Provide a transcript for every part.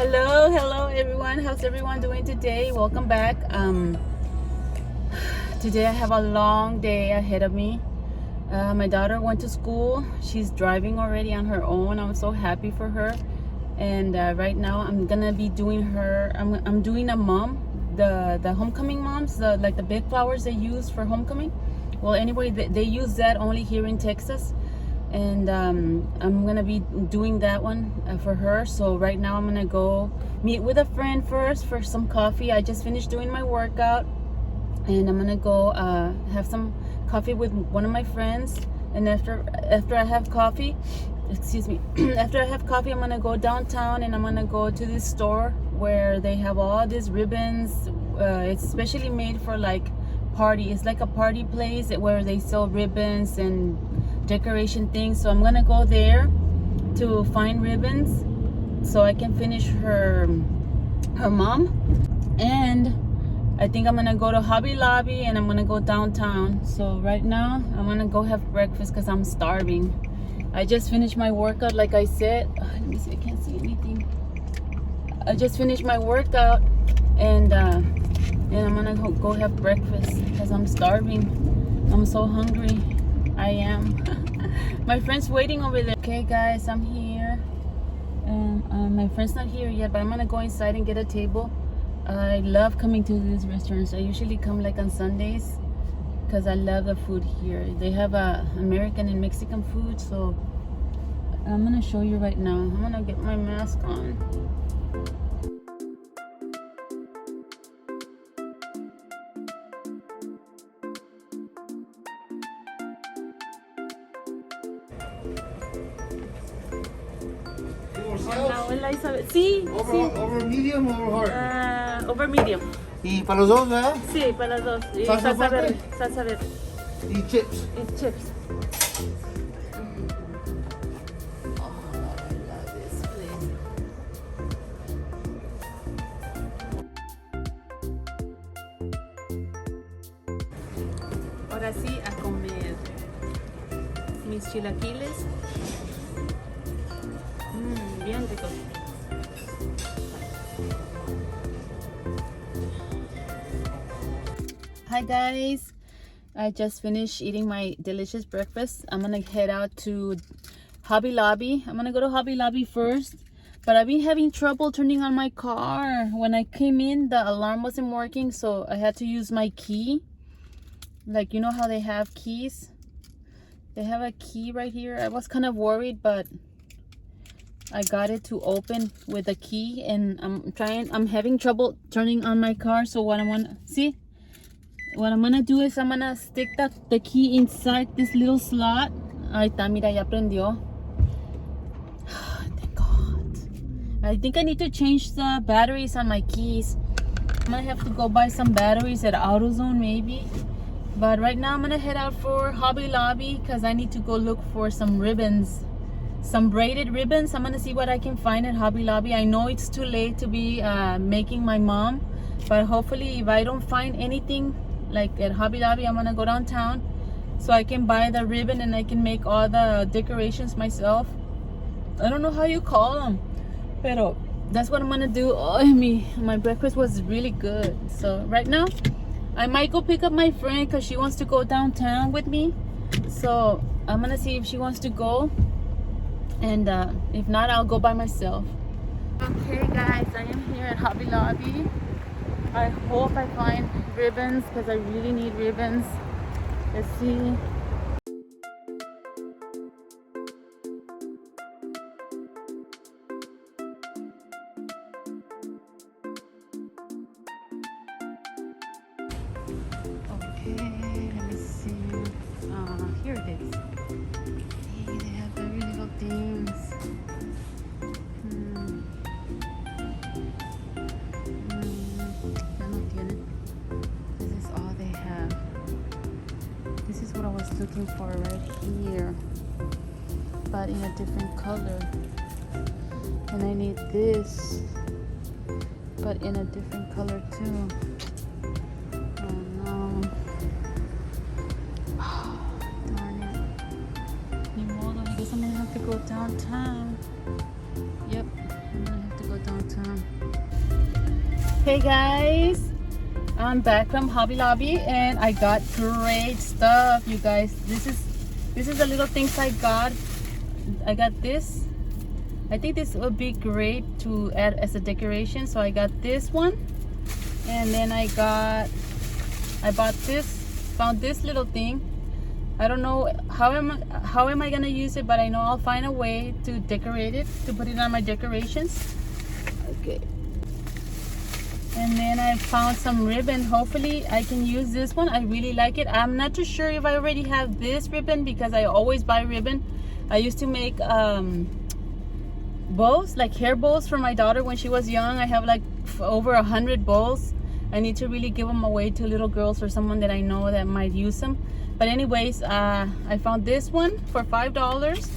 Hello everyone. How's everyone doing today? Welcome back. Today I have a long day ahead of me. My daughter went to school. She's driving already on her own. I'm so happy for her. And right now I'm gonna be doing her. I'm doing a mom, the homecoming moms, like the big flowers they use for homecoming. Well, anyway, they use that only here in Texas. And I'm gonna be doing that one for her. So right now I'm gonna go meet with a friend first for some coffee. I just finished doing my workout, and I'm gonna go have some coffee with one of my friends. And after I have coffee, excuse me, after I have coffee, I'm gonna go downtown and I'm gonna go to this store where they have all these ribbons. It's specially made for like party. It's like a party place where they sell ribbons and decoration things. So I'm gonna go there to find ribbons so I can finish her mom. And I think I'm gonna go to Hobby Lobby and I'm gonna go downtown. So right now I'm gonna go have breakfast because I'm starving. I just finished my workout, like I said. Let me see, I can't see anything. I just finished my workout, and I'm gonna go have breakfast because I'm starving. I'm so hungry. I am. My friend's waiting over there. Okay guys, I'm here. And my friend's not here yet, but I'm gonna go inside and get a table. I love coming to these restaurants. I usually come like on Sundays because I love the food here. They have American and Mexican food. So I'm gonna show you right now. I'm gonna get my mask on. Hola Isabel. Sí, sí. Over medium or hard? Over medium. Y para los dos, ¿verdad? Sí, para los dos. Y ¿Salsa verde? Salsa verde. Y chips. Y chips. Ahora sí, a comer mis chilaquiles. Bien rico. Hi guys, I just finished eating my delicious breakfast. I'm gonna head out to Hobby Lobby. I'm gonna go to Hobby Lobby first, but I've been having trouble turning on my car. When I came in, the alarm wasn't working, so I had to use my key. Like, you know how they have keys? They have a key right here. I was kind of worried, but I got it to open with a key, and I'm having trouble turning on my car. So what I'm gonna do is I'm gonna stick the key inside this little slot. Ahí está, mira, ya prendió. Thank God. I think I need to change the batteries on my keys. I'm gonna have to go buy some batteries at AutoZone maybe. But right now I'm gonna head out for Hobby Lobby because I need to go look for some ribbons. Some braided ribbons. I'm gonna see what I can find at Hobby Lobby. I know it's too late to be making my mom, but hopefully if I don't find anything like at Hobby Lobby, I'm gonna go downtown so I can buy the ribbon and I can make all the decorations myself. I don't know how you call them, pero that's what I'm gonna do. Oh, my breakfast was really good. So right now I might go pick up my friend because she wants to go downtown with me. So I'm gonna see if she wants to go, and if not, I'll go by myself. Okay guys, I am here at Hobby Lobby. I hope I find ribbons because I really need ribbons. Let's see. Okay, let me see. Here it is. Hey, they have very little things. Ya no tienen. This is all they have. This is what I was looking for right here, but in a different color. And I need this, but in a different color too. Oh no. Darn it. Ni modo, I guess I'm gonna have to go downtown. Yep, I'm gonna have to go downtown. Hey guys, I'm back from Hobby Lobby and I got great stuff, you guys. This is the little things I got. I got this. I think this would be great to add as a decoration. So I got this one, and then I bought this. Found this little thing. I don't know how am I gonna use it, but I know I'll find a way to decorate it, to put it on my decorations. Okay. And then I found some ribbon. Hopefully I can use this one. I really like it. I'm not too sure if I already have this ribbon because I always buy ribbon. I used to make bows, like hair bows for my daughter when she was young. I have like over 100 bows. I need to really give them away to little girls or someone that I know that might use them. But anyways, I found this one for $5.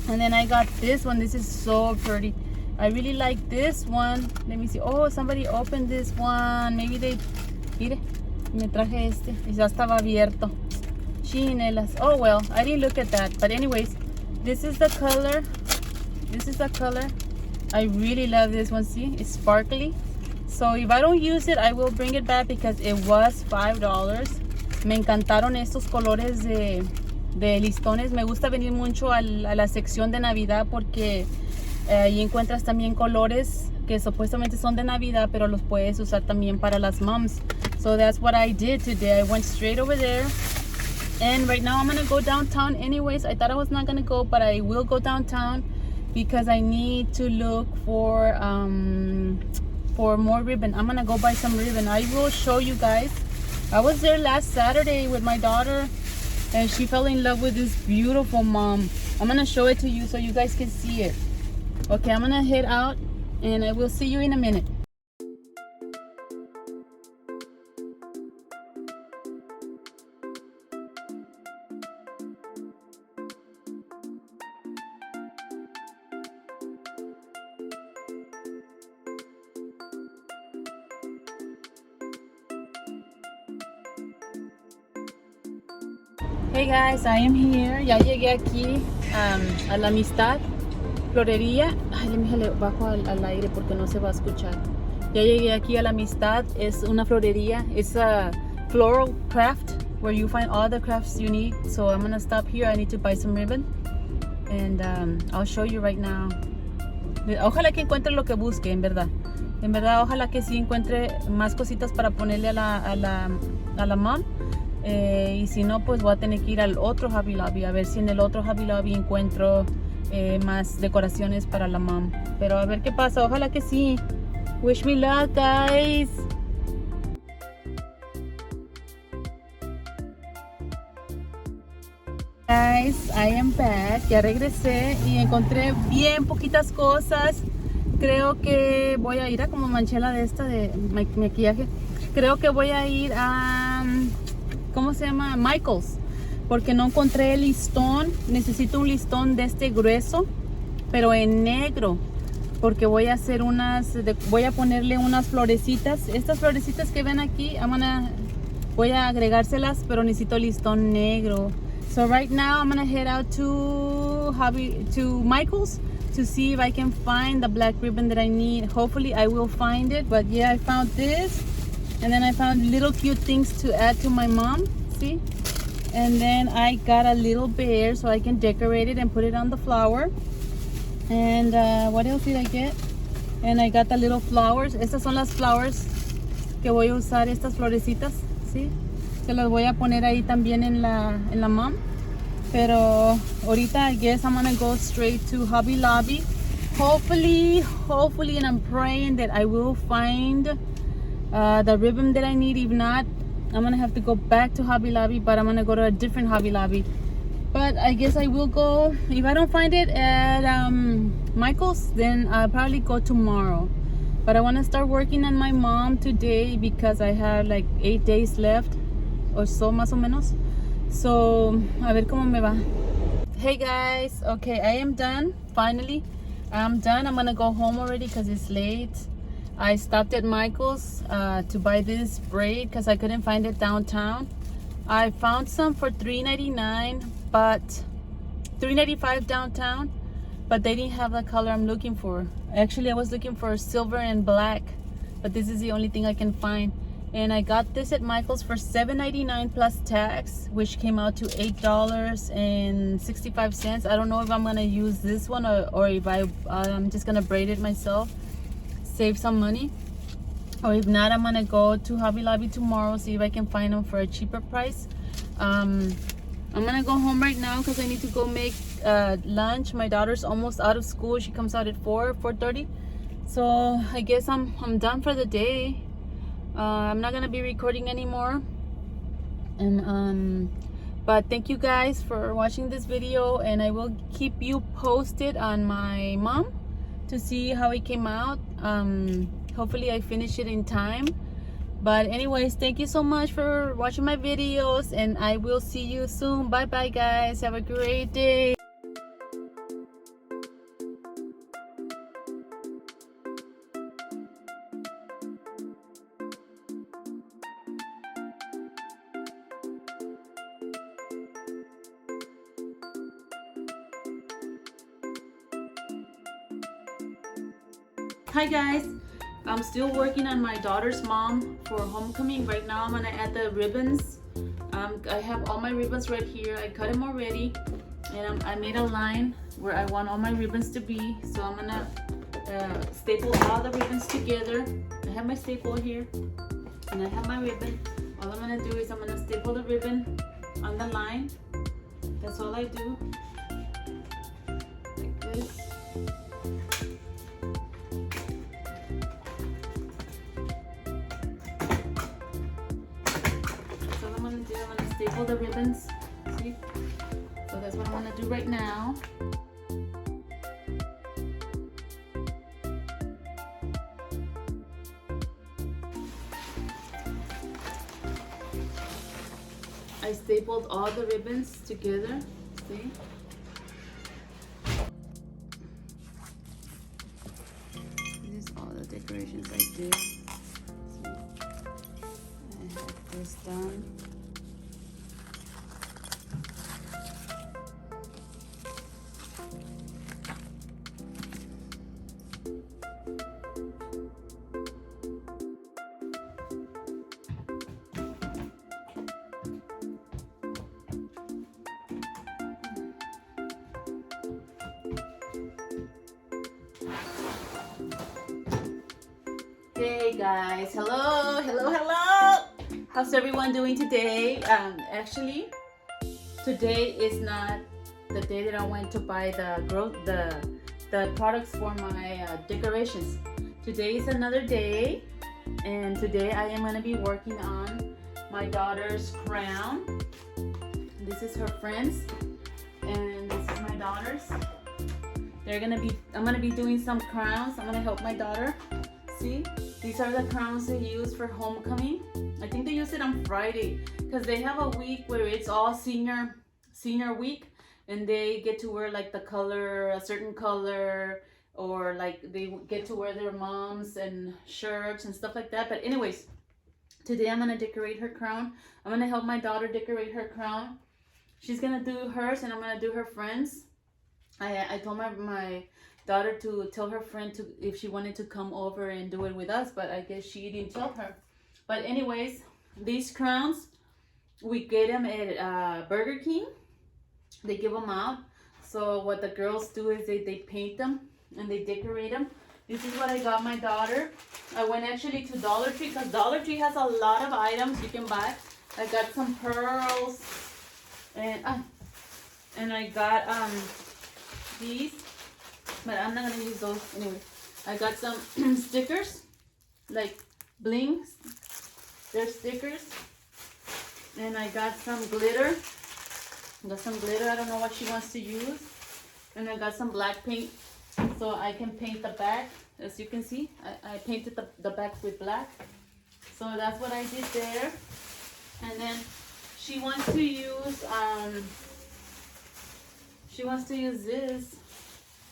And then I got this one. This is so pretty. I really like this one. Let me see. Oh, somebody opened this one. Maybe they... Mire, me traje este. Y ya estaba abierto. Chinelas. Oh, well, I didn't look at that. But anyways, this is the color. This is the color. I really love this one. See, it's sparkly. So if I don't use it, I will bring it back because it was $5. Me encantaron estos colores de listones. Me gusta venir mucho a la sección de Navidad porque... ahí encuentras también colores que supuestamente son de Navidad, pero los puedes usar también para las moms. So that's what I did today. I went straight over there. And right now I'm going to go downtown anyways. I thought I was not going to go, but I will go downtown because I need to look for more ribbon. I'm going to go buy some ribbon. I will show you guys. I was there last Saturday with my daughter and she fell in love with this beautiful mom. I'm going to show it to you so you guys can see it. Okay, I'm gonna head out and I will see you in a minute. Hey guys, I am here. Ya llegué aquí a la amistad. Florería. Ay, déjale bajo al aire porque no se va a escuchar. Ya llegué aquí a la amistad. Es una florería. It's a floral craft where you find all the crafts you need. So I'm gonna stop here. I need to buy some ribbon. And I'll show you right now. Ojalá que encuentre lo que busque, en verdad. En verdad, ojalá que sí encuentre más cositas para ponerle a la mom. Y si no, pues voy a tener que ir al otro Hobby Lobby. A ver si en el otro Hobby Lobby encuentro más decoraciones para la mom. Pero a ver qué pasa. Ojalá que sí. Wish me luck, guys. Guys, I am back. Ya regresé y encontré bien poquitas cosas. Creo que voy a ir a como manchela de esta de maquillaje. Creo que voy a ir a ¿cómo se llama? Michael's. Porque no encontré el listón. Necesito un listón de este grueso, pero en negro, porque voy a hacer voy a ponerle unas florecitas. Estas florecitas que ven aquí, voy a agregárselas, pero necesito listón negro. So right now I'm gonna head out to Michael's to see if I can find the black ribbon that I need. Hopefully I will find it. But yeah, I found this, and then I found little cute things to add to my mom. See? And then I got a little bear so I can decorate it and put it on the flower. And what else did I get? And I got the little flowers. Estas son las flowers que voy a usar, estas florecitas, ¿sí? Que las voy a poner ahí también en la mom. Pero ahorita I guess I'm gonna go straight to Hobby Lobby. Hopefully, and I'm praying that I will find the ribbon that I need. If not, I'm gonna have to go back to Hobby Lobby, but I'm gonna go to a different Hobby Lobby. But I guess I will go. If I don't find it at Michael's, then I'll probably go tomorrow. But I want to start working on my mom today because I have like 8 days left or so, más o menos. So, a ver cómo me va. Hey guys, okay, I am done. Finally, I'm done. I'm gonna go home already because it's late. I stopped at Michael's to buy this braid because I couldn't find it downtown. I found some for $3.99, but $3.95 downtown, but they didn't have the color I'm looking for. Actually, I was looking for silver and black, but this is the only thing I can find. And I got this at Michael's for $7.99 plus tax, which came out to $8.65. I don't know if I'm gonna use this one or if I'm just gonna braid it myself, save some money. Or if not, I'm gonna go to Hobby Lobby tomorrow, see if I can find them for a cheaper price. I'm gonna go home right now because I need to go make lunch. My daughter's almost out of school. She comes out at 4:30. So I guess I'm done for the day. I'm not gonna be recording anymore. And but thank you guys for watching this video, and I will keep you posted on my mom to see how it came out. Hopefully I finish it in time. But anyways, thank you so much for watching my videos, and I will see you soon. Bye bye guys, have a great day. Hi guys, I'm still working on my daughter's mom for homecoming. Right now I'm gonna add the ribbons. I have all my ribbons right here. I cut them already, and I made a line where I want all my ribbons to be. So I'm gonna staple all the ribbons together. I have my staple here, and I have my ribbon. All I'm gonna do is I'm gonna staple the ribbon on the line. That's all I do, like this. I'm gonna staple the ribbons. See? So that's what I'm gonna do right now. I stapled all the ribbons together. See? These are all the decorations I did. See? I have this done. Hey guys, hello. How's everyone doing today? Actually, today is not the day that I went to buy the products for my decorations. Today is another day, and today I am gonna be working on my daughter's crown. This is her friends, and this is my daughter's. I'm gonna be doing some crowns. I'm gonna help my daughter. See, these are the crowns they use for homecoming. I think they use it on Friday because they have a week where it's all senior week, and they get to wear like a certain color, or like they get to wear their moms and shirts and stuff like that. But anyways, today I'm gonna decorate her crown. I'm gonna help my daughter decorate her crown. She's gonna do hers, and I'm gonna do her friends. I told my daughter to tell her friend if she wanted to come over and do it with us, but I guess she didn't tell her. But anyways, these crowns, we get them at Burger King. They give them out. So what the girls do is they paint them and they decorate them. This is what I got my daughter. I went actually to Dollar Tree because Dollar Tree has a lot of items you can buy. I got some pearls, and I got these, but I'm not gonna use those anyway. I got some stickers, like blings. They're stickers, and I got some glitter. I don't know what she wants to use, and I got some black paint, so I can paint the back. As you can see, I painted the back with black. So that's what I did there. And then she wants to use this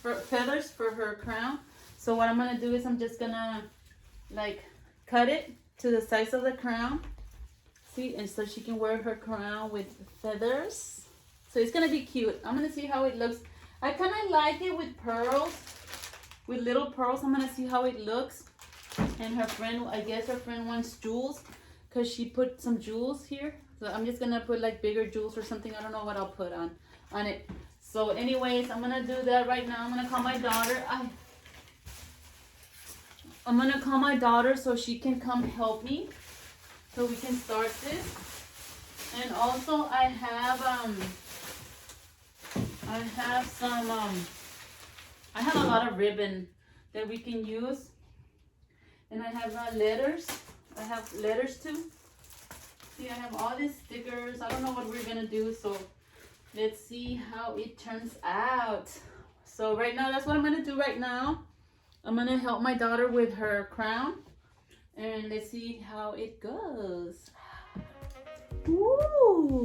for feathers for her crown. So what I'm gonna do is I'm just gonna like cut it to the size of the crown. See, and so she can wear her crown with feathers. So it's gonna be cute. I'm gonna see how it looks. I kind of like it with pearls, with little pearls. I'm gonna see how it looks. And her friend, I guess her friend wants jewels because she put some jewels here. So I'm just gonna put like bigger jewels or something. I don't know what I'll put on it. So anyways, I'm gonna do that right now. I'm gonna call my daughter. I'm gonna call my daughter so she can come help me so we can start this. And also I have a lot of ribbon that we can use. And I have letters. I have letters too. See, I have all these stickers. I don't know what we're gonna do, so let's see how it turns out. So right now, that's what I'm gonna do right now. I'm gonna help my daughter with her crown. And let's see how it goes. Woo!